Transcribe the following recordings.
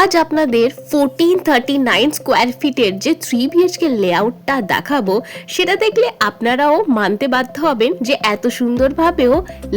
আজ আপনাদের 1439 স্কোয়ার ফিটের যে 3BHK লেআউটটা দেখাবো সেটা দেখলে আপনারাও মানতে বাধ্য হবেন যে এত সুন্দরভাবেও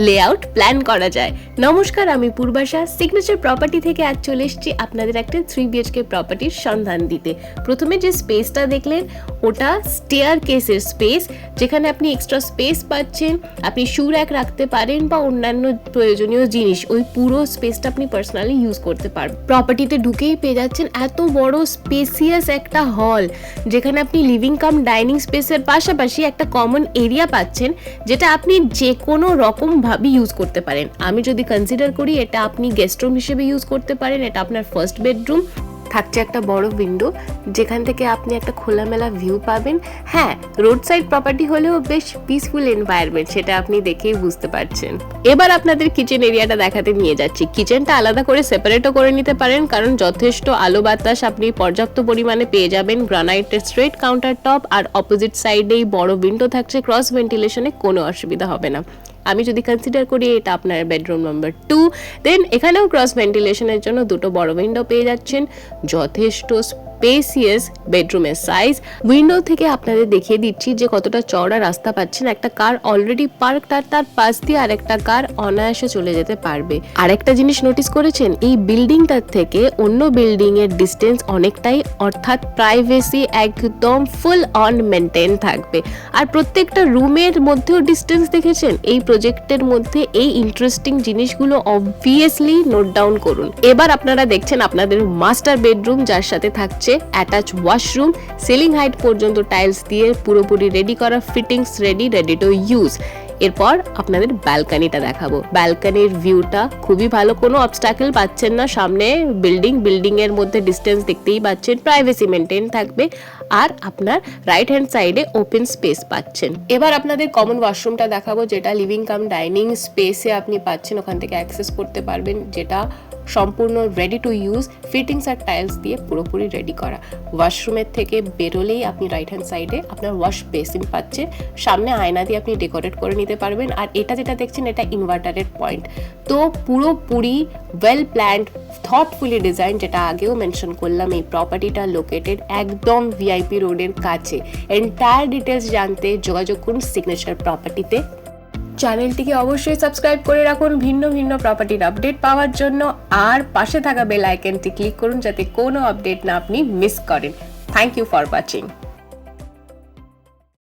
লেআউট প্ল্যান করা যায়। নমস্কার, আমি পূর্বাশা সিগনেচার প্রপার্টি থেকে আজ চলে এসেছি আপনাদের একটা 3BHK প্রপার্টির সন্ধান দিতে। প্রথমে যে স্পেসটা দেখলেন ওটা স্টেয়ার কেসের স্পেস, যেখানে আপনি এক্সট্রা স্পেস পাচ্ছেন, আপনি শু র্যাক রাখতে পারেন বা অন্যান্য প্রয়োজনীয় জিনিস ওই পুরো স্পেসটা আপনি পার্সোনালি ইউজ করতে পারবেন। প্রপার্টিতে ঢুকেই পেয়ে যাচ্ছেন এত বড় স্পেসিয়াস একটা হল, যেখানে আপনি লিভিং কাম ডাইনিং স্পেসের পাশাপাশি একটা কমন এরিয়া পাচ্ছেন, যেটা আপনি যে কোনো রকম ভাবে ইউজ করতে পারেন। আমি যদি কনসিডার করি, এটা আপনি গেস্ট রুম হিসেবে ইউজ করতে পারেন। এটা আপনার ফার্স্ট বেডরুম, থাকছে একটা বড় উইন্ডো যেখান থেকে আপনি একটা খোলামেলা ভিউ পাবেন। হ্যাঁ, রোড সাইড প্রপার্টি হলেও বেশ পিসফুল এনভায়রনমেন্ট, সেটা আপনি দেখেই বুঝতে পারছেন। এবার আপনাদের কিচেন এরিয়াটা দেখাতে নিয়ে যাচ্ছি। কিচেনটা আলাদা করে সেপারেটও করে নিতে পারেন, কারণ যথেষ্ট আলো বাতাস আপনি পর্যাপ্ত পরিমাণে পেয়ে যাবেন। গ্রানাইটের স্ট্রেট কাউন্টার টপ আর অপোজিট সাইডেই বড় উইন্ডো থাকছে, ক্রস ভেন্টিলেশনে কোনো অসুবিধা হবে না। আমি যদি কনসিডার করি এটা আপনার বেডরুম নাম্বার 2, দেন এখানেও ক্রস ভেন্টিলেশনের জন্য দুটো বড় উইন্ডো পেয়ে যাচ্ছেন। যথেষ্ট স্পেসিয়াস বেডরুমের সাইজ। উইন্ডো থেকে আপনাদের দেখিয়ে দিচ্ছি যে কতটা চওড়া রাস্তা পাচ্ছেন। একটা কার অলরেডি পার্কড আর তার পাশ দিয়ে আরেকটা কার অনায়াসে চলে যেতে পারবে। আরেকটা জিনিস নোটিস করেছেন, এই বিল্ডিংটার থেকে অন্য বিল্ডিং এর ডিস্টেন্স অনেকটাই, অর্থাৎ প্রাইভেসি একদম ফুল অন মেনটেন থাকবে। আর প্রত্যেকটা রুমের মধ্যেও ডিস্টেন্স দেখেছেন। এই প্রজেক্টের মধ্যে এই ইন্টারেস্টিং জিনিসগুলো অবভিয়াসলি নোট ডাউন করুন। এবার আপনারা দেখছেন আপনাদের মাস্টার বেডরুম, যার সাথে থাকছে অ্যাটাচ ওয়াশরুম, সিলিং হাইট পর্যন্ত টাইলস দিয়ে পুরোপুরি রেডি করা, ফিটিংস রেডি টু ইউজ। এরপর আপনাদের ব্যালকনিটা দেখাবো। ব্যালকনির ভিউটা খুবই ভালো, কোনো অবস্টাকেল পাচ্ছেন না। সামনে বিল্ডিং এর মধ্যে ডিস্টেন্স দেখতেই পাচ্ছেন, প্রাইভেসি মেনটেন থাকবে। আর আপনার রাইট হ্যান্ড সাইডে ওপেন স্পেস পাচ্ছেন। এবার আপনাদের কমন ওয়াশরুমটা দেখাবো, যেটা লিভিং কাম ডাইনিং স্পেসে আপনি পাচ্ছেন। ওখান থেকে অ্যাক্সেস করতে পারবেন, যেটা সম্পূর্ণ রেডি টু ইউজ, ফিটিংস আর টাইলস দিয়ে পুরোপুরি রেডি করা। ওয়াশরুমের থেকে বেরোলেই আপনি রাইট হ্যান্ড সাইডে আপনার ওয়াশ বেসিন পাচ্ছেন। সামনে আয়না দিয়ে আপনি ডেকোরেট করে নিতে পারবেন। আর এটা যেটা দেখছেন, এটা ইনভার্টারের পয়েন্ট। তো পুরোপুরি ওয়েল প্ল্যান্ড, থটফুলি ডিজাইন, যেটা আগেও মেনশন করলাম। এই প্রপার্টিটা লোকেটেড একদম ভিআইপি রোডের কাছে। এন্টায়ার ডিটেলস জানতে যোগাযোগ করুন সিগনেচার প্রপার্টিতে। চ্যানেলটিকে অবশ্যই সাবস্ক্রাইব করে রাখুন ভিন্ন ভিন্ন প্রপার্টির আপডেট পাওয়ার জন্য। আর পাশে থাকা বেল আইকনটি ক্লিক করুন, যাতে কোনো আপডেট না আপনি মিস করেন। Thank you for watching.